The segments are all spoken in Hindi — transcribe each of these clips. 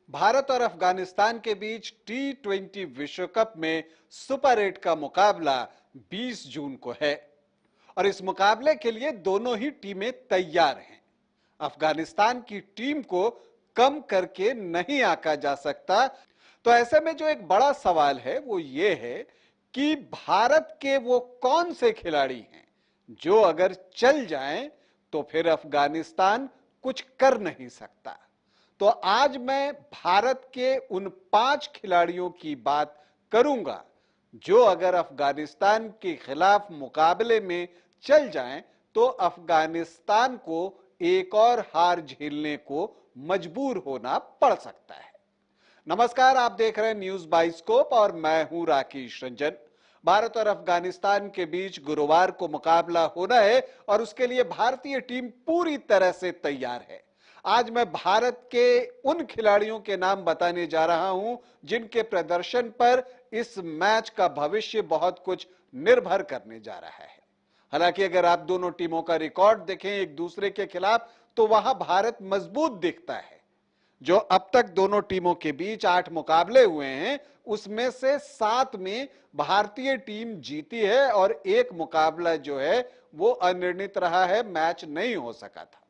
भारत और अफगानिस्तान के बीच T20 विश्व कप में सुपर 8 का मुकाबला 20 जून को है और इस मुकाबले के लिए दोनों ही टीमें तैयार हैं। अफगानिस्तान की टीम को कम करके नहीं आंका जा सकता। तो ऐसे में जो एक बड़ा सवाल है वो ये है कि भारत के वो कौन से खिलाड़ी हैं जो अगर चल जाएं तो फिर अफगानिस्तान कुछ कर नहीं सकता। तो आज मैं भारत के उन 5 खिलाड़ियों की बात करूंगा जो अगर अफगानिस्तान के खिलाफ मुकाबले में चल जाएं तो अफगानिस्तान को एक और हार झेलने को मजबूर होना पड़ सकता है। नमस्कार, आप देख रहे हैं न्यूज बाइस्कोप और मैं हूं राकेश रंजन। भारत और अफगानिस्तान के बीच गुरुवार को मुकाबला होना है और उसके लिए भारतीय टीम पूरी तरह से तैयार है। आज मैं भारत के उन खिलाड़ियों के नाम बताने जा रहा हूं जिनके प्रदर्शन पर इस मैच का भविष्य बहुत कुछ निर्भर करने जा रहा है। हालांकि अगर आप दोनों टीमों का रिकॉर्ड देखें एक दूसरे के खिलाफ तो वहां भारत मजबूत दिखता है। जो अब तक दोनों टीमों के बीच 8 मुकाबले हुए हैं उसमें से 7 में भारतीय टीम जीती है और एक मुकाबला जो है वो अनिर्णित रहा है, मैच नहीं हो सका था।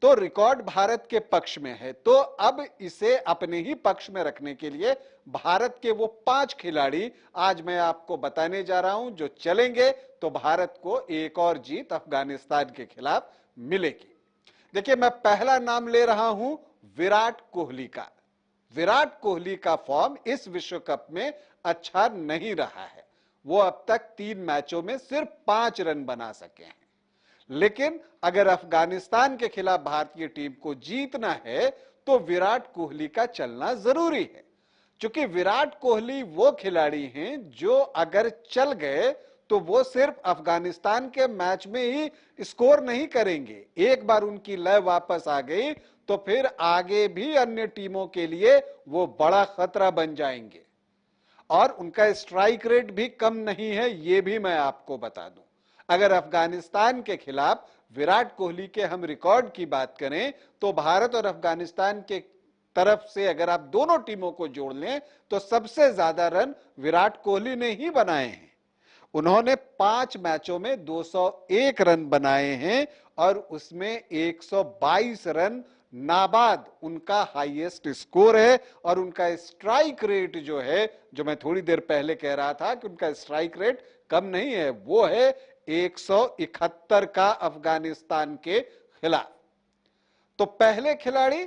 तो रिकॉर्ड भारत के पक्ष में है। तो अब इसे अपने ही पक्ष में रखने के लिए भारत के वो 5 खिलाड़ी आज मैं आपको बताने जा रहा हूं जो चलेंगे तो भारत को एक और जीत अफगानिस्तान के खिलाफ मिलेगी। देखिए, मैं पहला नाम ले रहा हूं विराट कोहली का। विराट कोहली का फॉर्म इस विश्व कप में अच्छा नहीं रहा है। वो अब तक 3 मैचों में सिर्फ 5 रन बना सके हैं। लेकिन अगर अफगानिस्तान के खिलाफ भारतीय टीम को जीतना है तो विराट कोहली का चलना जरूरी है। क्योंकि विराट कोहली वो खिलाड़ी हैं जो अगर चल गए तो वो सिर्फ अफगानिस्तान के मैच में ही स्कोर नहीं करेंगे। एक बार उनकी लय वापस आ गई तो फिर आगे भी अन्य टीमों के लिए वो बड़ा खतरा बन जाएंगे। और उनका स्ट्राइक रेट भी कम नहीं है, ये भी मैं आपको बता दूं। अगर अफगानिस्तान के खिलाफ विराट कोहली के हम रिकॉर्ड की बात करें तो भारत और अफगानिस्तान के तरफ से अगर आप दोनों टीमों को जोड़ लें तो सबसे ज्यादा रन विराट कोहली ने ही बनाए हैं। उन्होंने 5 मैचों में 201 रन बनाए हैं और उसमें 122 रन नाबाद उनका हाईएस्ट स्कोर है। और उनका स्ट्राइक रेट जो है, जो मैं थोड़ी देर पहले कह रहा था कि उनका स्ट्राइक रेट कम नहीं है, वो है 171 का अफगानिस्तान के खिलाफ। तो पहले खिलाड़ी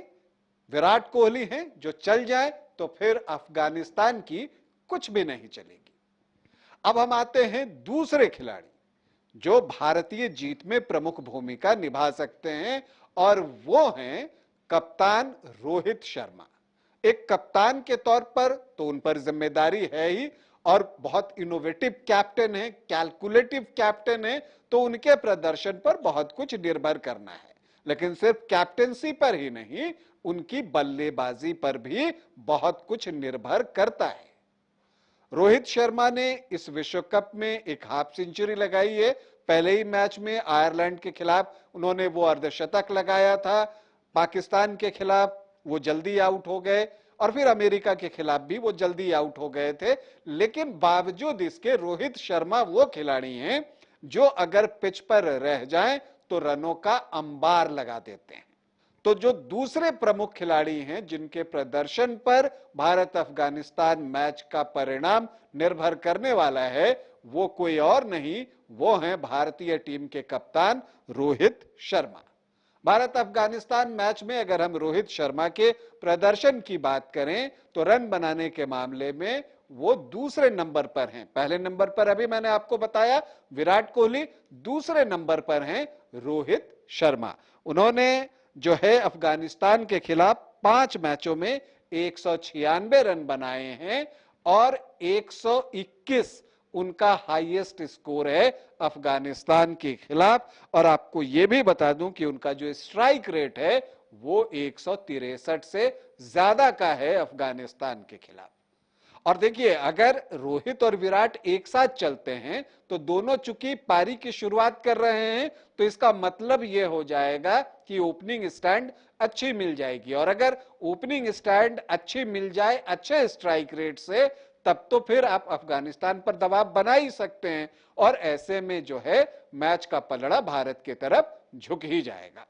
विराट कोहली हैं जो चल जाए तो फिर अफगानिस्तान की कुछ भी नहीं चलेगी। अब हम आते हैं दूसरे खिलाड़ी जो भारतीय जीत में प्रमुख भूमिका निभा सकते हैं और वो हैं कप्तान रोहित शर्मा। एक कप्तान के तौर पर तो उन पर जिम्मेदारी है ही और बहुत इनोवेटिव कैप्टन है, कैलकुलेटिव कैप्टन है, तो उनके प्रदर्शन पर बहुत कुछ निर्भर करना है। लेकिन सिर्फ कैप्टनसी पर ही नहीं, उनकी बल्लेबाजी पर भी बहुत कुछ निर्भर करता है। रोहित शर्मा ने इस विश्व कप में एक हाफ सेंचुरी लगाई है। पहले ही मैच में आयरलैंड के खिलाफ उन्होंने वो अर्धशतक लगाया था। पाकिस्तान के खिलाफ वो जल्दी आउट हो गए और फिर अमेरिका के खिलाफ भी वो जल्दी आउट हो गए थे। लेकिन बावजूद इसके रोहित शर्मा वो खिलाड़ी हैं जो अगर पिच पर रह जाएं तो रनों का अंबार लगा देते हैं। तो जो दूसरे प्रमुख खिलाड़ी हैं जिनके प्रदर्शन पर भारत अफगानिस्तान मैच का परिणाम निर्भर करने वाला है वो कोई और नहीं, वो हैं भारतीय टीम के कप्तान रोहित शर्मा। भारत अफगानिस्तान मैच में अगर हम रोहित शर्मा के प्रदर्शन की बात करें तो रन बनाने के मामले में वो दूसरे नंबर पर हैं। पहले नंबर पर अभी मैंने आपको बताया विराट कोहली, दूसरे नंबर पर हैं रोहित शर्मा। उन्होंने जो है अफगानिस्तान के खिलाफ 5 मैचों में 196 रन बनाए हैं और 121 उनका हाईएस्ट स्कोर है अफगानिस्तान के खिलाफ। और आपको यह भी बता दूं कि उनका जो स्ट्राइक रेट है वो 163 से ज्यादा का है अफगानिस्तान के खिलाफ। और देखिए, अगर रोहित और विराट एक साथ चलते हैं तो दोनों चूंकि पारी की शुरुआत कर रहे हैं, तो इसका मतलब यह हो जाएगा कि ओपनिंग स्टैंड अच्छी मिल जाएगी। और अगर ओपनिंग स्टैंड अच्छी मिल जाए अच्छे स्ट्राइक रेट से, तब तो फिर आप अफगानिस्तान पर दबाव बना ही सकते हैं, और ऐसे में जो है मैच का पलड़ा भारत की तरफ झुक ही जाएगा।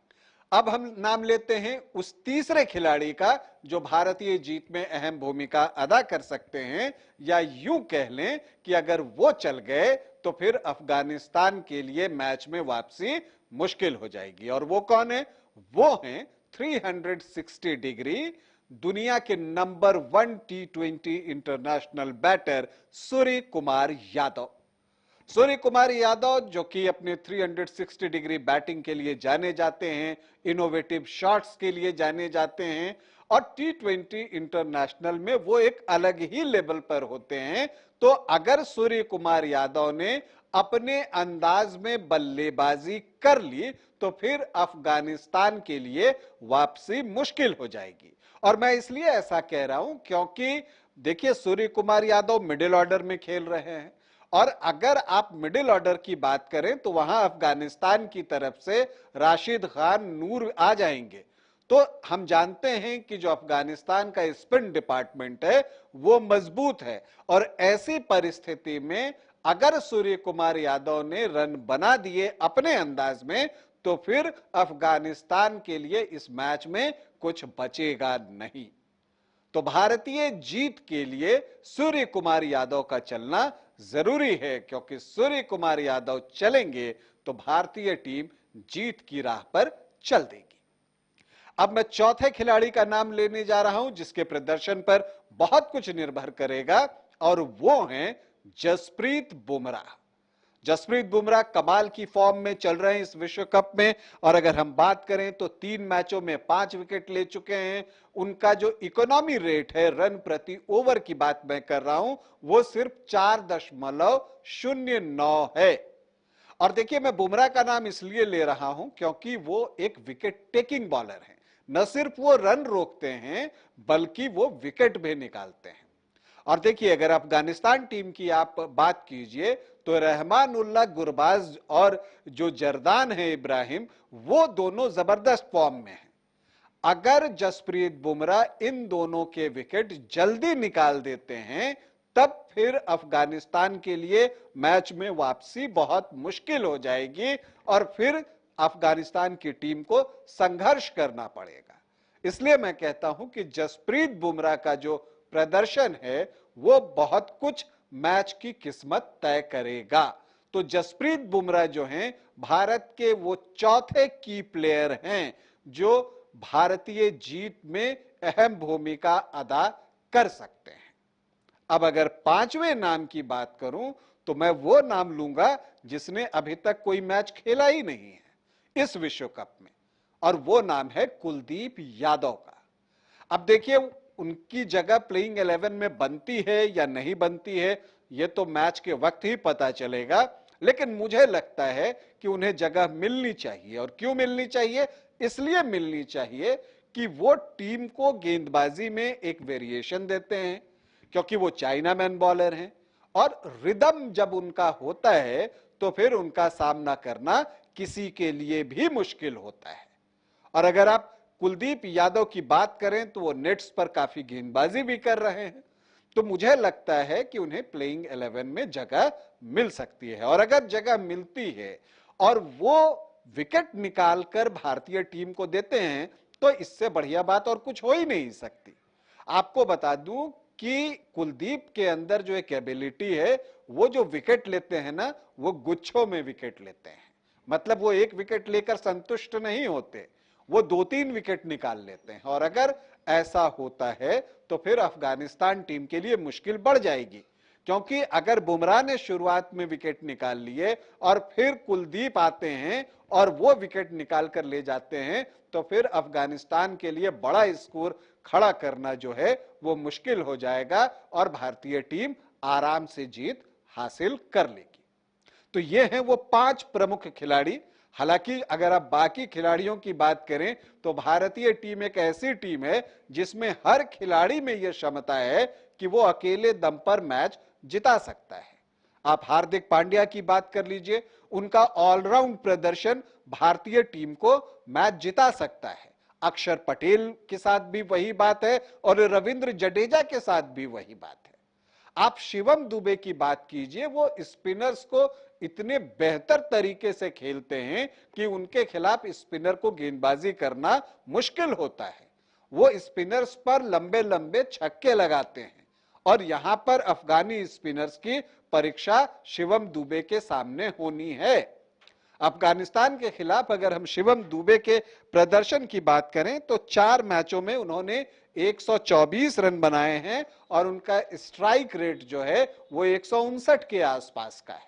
अब हम नाम लेते हैं उस तीसरे खिलाड़ी का जो भारतीय जीत में अहम भूमिका अदा कर सकते हैं, या यूं कह लें कि अगर वो चल गए तो फिर अफगानिस्तान के लिए मैच में वापसी मुश्किल हो जाएगी। और वो कौन है? वो हैं 360 डिग्री दुनिया के number 1 T20 international batter Surya Kumar Yadav. Surya Kumar Yadav जो कि अपने 360 डिग्री बैटिंग के लिए जाने जाते हैं, इनोवेटिव शॉट्स के लिए जाने जाते हैं, और T20 इंटरनेशनल में वो एक अलग ही लेवल पर होते हैं। तो अगर सूर्य कुमार यादव ने अपने अंदाज में बल्लेबाजी कर ली तो फिर अफगानिस्तान के लिए वापसी मुश्किल हो जाएगी। और मैं इसलिए ऐसा कह रहा हूं क्योंकि देखिए, सूर्य कुमार यादव मिडिल ऑर्डर में खेल रहे हैं, और अगर आप मिडिल ऑर्डर की बात करें तो वहां अफगानिस्तान की तरफ से राशिद खान, नूर आ जाएंगे। तो हम जानते हैं कि जो अफगानिस्तान का स्पिन डिपार्टमेंट है वो मजबूत है, और ऐसी परिस्थिति में अगर सूर्य कुमार यादव ने रन बना दिए अपने अंदाज में, तो फिर अफगानिस्तान के लिए इस मैच में कुछ बचेगा नहीं। तो भारतीय जीत के लिए सूर्य कुमार यादव का चलना जरूरी है, क्योंकि सूर्य कुमार यादव चलेंगे तो भारतीय टीम जीत की राह पर चल देगी। अब मैं चौथे खिलाड़ी का नाम लेने जा रहा हूं जिसके प्रदर्शन पर बहुत कुछ निर्भर करेगा, और वो हैं जसप्रीत बुमराह। जसप्रीत बुमराह कमाल की फॉर्म में चल रहे हैं इस विश्व कप में, और अगर हम बात करें तो 3 मैचों में 5 विकेट ले चुके हैं। उनका जो इकोनॉमी रेट है, रन प्रति ओवर की बात मैं कर रहा हूं, वो सिर्फ 4.09 है। और देखिए, मैं बुमराह का नाम इसलिए ले रहा हूं क्योंकि वो एक विकेट टेकिंग बॉलर है। न सिर्फ वो रन रोकते हैं बल्कि वो विकेट भी निकालते हैं। और देखिए, अगर अफगानिस्तान टीम की आप बात कीजिए तो रहमानुल्लाह गुरबाज और जो जर्दान है इब्राहिम, वो दोनों जबरदस्त फॉर्म में हैं। अगर जसप्रीत बुमराह इन दोनों के विकेट जल्दी निकाल देते हैं, तब फिर अफगानिस्तान के लिए मैच में वापसी बहुत मुश्किल हो जाएगी, और फिर अफगानिस्तान की टीम को संघर्ष करना पड़ेगा। इसलिए मैं कहता हूं कि जसप्रीत बुमराह का जो प्रदर्शन है वो बहुत कुछ मैच की किस्मत तय करेगा। तो जसप्रीत बुमराह जो हैं, भारत के वो चौथे की प्लेयर हैं जो भारतीय जीत में अहम भूमिका अदा कर सकते हैं। अब अगर पांचवें नाम की बात करूं तो मैं वो नाम लूंगा जिसने अभी तक कोई मैच खेला ही नहीं है इस विश्व कप में, और वो नाम है कुलदीप यादव का। अब देखिए, उनकी जगह प्लेइंग 11 में बनती है या नहीं बनती है, यह तो मैच के वक्त ही पता चलेगा, लेकिन मुझे लगता है कि उन्हें जगह मिलनी चाहिए। और क्यों मिलनी चाहिए? इसलिए मिलनी चाहिए कि वो टीम को गेंदबाजी में एक वेरिएशन देते हैं, क्योंकि वो चाइना मैन बॉलर हैं, और रिदम जब उनका होता है तो फिर उनका सामना करना किसी के लिए भी मुश्किल होता है। और अगर आप कुलदीप यादव की बात करें तो वो नेट्स पर काफी गेंदबाजी भी कर रहे हैं, तो मुझे लगता है कि उन्हें प्लेइंग 11 में जगह मिल सकती है। और अगर जगह मिलती है और वो विकेट निकालकर भारतीय टीम को देते हैं, तो इससे बढ़िया बात और कुछ हो ही नहीं सकती। आपको बता दूं कि कुलदीप के अंदर जो एक एबिलिटी है, वो जो विकेट लेते हैं ना, वो गुच्छों में विकेट लेते हैं। मतलब वो एक विकेट लेकर संतुष्ट नहीं होते, वो 2-3 विकेट निकाल लेते हैं। और अगर ऐसा होता है तो फिर अफगानिस्तान टीम के लिए मुश्किल बढ़ जाएगी, क्योंकि अगर बुमराह ने शुरुआत में विकेट निकाल लिए और फिर कुलदीप आते हैं और वो विकेट निकाल कर ले जाते हैं, तो फिर अफगानिस्तान के लिए बड़ा स्कोर खड़ा करना जो है वो मुश्किल हो जाएगा, और भारतीय टीम आराम से जीत हासिल कर लेगी। तो ये हैं वो 5 प्रमुख खिलाड़ी हालांकि अगर आप बाकी खिलाड़ियों की बात करें तो भारतीय टीम एक ऐसी टीम है जिसमें हर खिलाड़ी में यह क्षमता है कि वो अकेले दम पर मैच जिता सकता है। आप हार्दिक पांड्या की बात कर लीजिए, उनका ऑलराउंड प्रदर्शन भारतीय टीम को मैच जिता सकता है। अक्षर पटेल के साथ भी वही बात है और रविंद्र जडेजा के साथ भी वही बात है। आप शिवम दुबे की बात कीजिए, वो स्पिनर्स को इतने बेहतर तरीके से खेलते हैं कि उनके खिलाफ स्पिनर को गेंदबाजी करना मुश्किल होता है। वो स्पिनर्स पर लंबे लंबे छक्के लगाते हैं और यहां पर अफगानी स्पिनर्स की परीक्षा शिवम दुबे के सामने होनी है। अफगानिस्तान के खिलाफ अगर हम शिवम दुबे के प्रदर्शन की बात करें तो 4 मैचों में उन्होंने 124 रन बनाए हैं और उनका स्ट्राइक रेट जो है वो 159 के आसपास का है।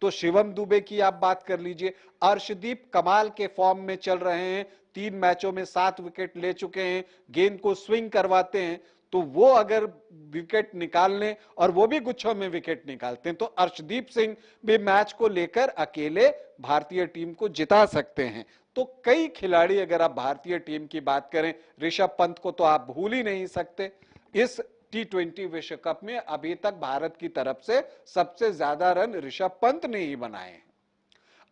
तो शिवम दुबे की आप बात कर लीजिए, अर्शदीप कमाल के फॉर्म में चल रहे हैं, 3 मैचों में 7 विकेट ले चुके हैं, गेंद को स्विंग करवाते हैं। तो वो अगर विकेट निकाल लें और वो भी गुच्छों में विकेट निकालते हैं तो अर्शदीप सिंह भी मैच को लेकर अकेले भारतीय टीम को जिता सकते हैं। तो कई खिलाड़ी, अगर आप भारतीय टीम की बात करें, ऋषभ पंत को तो आप भूल ही नहीं सकते। इस T20 विश्व कप में अभी तक भारत की तरफ से सबसे ज्यादा रन ऋषभ पंत ने ही बनाए हैं।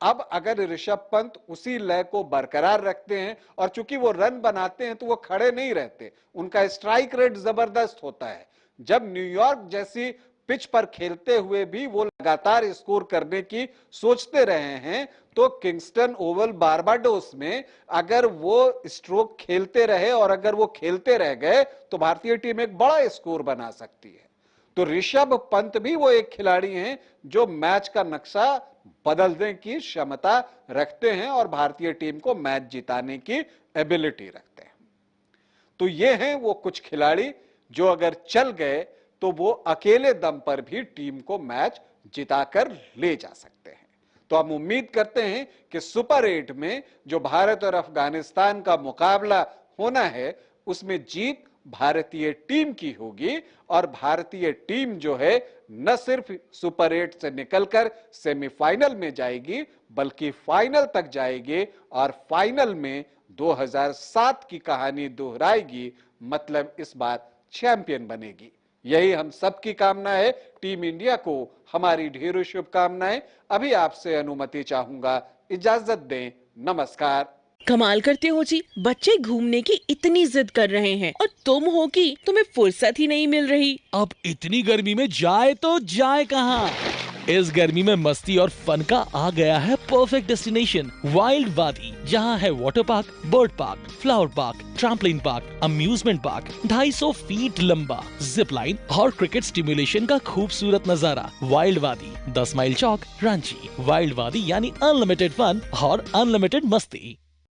अब अगर ऋषभ पंत उसी लय को बरकरार रखते हैं और चूंकि वो रन बनाते हैं तो वो खड़े नहीं रहते, उनका स्ट्राइक रेट जबरदस्त होता है। जब न्यूयॉर्क जैसी पिच पर खेलते हुए भी वो लगातार स्कोर करने की सोचते रहे हैं तो किंगस्टन ओवल बारबाडोस में अगर वो स्ट्रोक खेलते रहे और अगर वो खेलते रह गए तो भारतीय टीम एक बड़ा स्कोर बना सकती है। तो ऋषभ पंत भी वो एक खिलाड़ी हैं जो मैच का नक्शा बदलने की क्षमता रखते हैं और भारतीय टीम को मैच जिताने की एबिलिटी रखते हैं। तो ये हैं वो कुछ खिलाड़ी जो अगर चल गए तो वो अकेले दम पर भी टीम को मैच जिताकर ले जा सकते हैं। तो हम उम्मीद करते हैं कि सुपर 8 में जो भारत और अफगानिस्तान का मुकाबला होना है उसमें जीत भारतीय टीम की होगी और भारतीय टीम जो है न सिर्फ सुपर 8 से निकलकर सेमीफाइनल में जाएगी बल्कि फाइनल तक जाएगी और फाइनल में 2007 की कहानी दोहराएगी, मतलब इस बार चैंपियन बनेगी। यही हम सबकी कामना है। टीम इंडिया को हमारी ढेरों शुभकामनाएं। अभी आपसे अनुमति चाहूंगा, इजाजत दें, नमस्कार। कमाल करते हो जी, बच्चे घूमने की इतनी जिद कर रहे हैं और तुम हो कि तुम्हें फुर्सत ही नहीं मिल रही। अब इतनी गर्मी में जाए तो जाए कहाँ? इस गर्मी में मस्ती और फन का आ गया है परफेक्ट डेस्टिनेशन, वाइल्ड वादी, जहाँ है water park, bird park, flower park, trampoline park, amusement park, 250 feet लंबा, जिप लाइन और क्रिकेट स्टिमुलेशन का खूबसूरत नजारा। वाइल्ड वादी, 10 माइल चौक, रांची। वाइल्ड वादी यानी अनलिमिटेड फन और अनलिमिटेड मस्ती।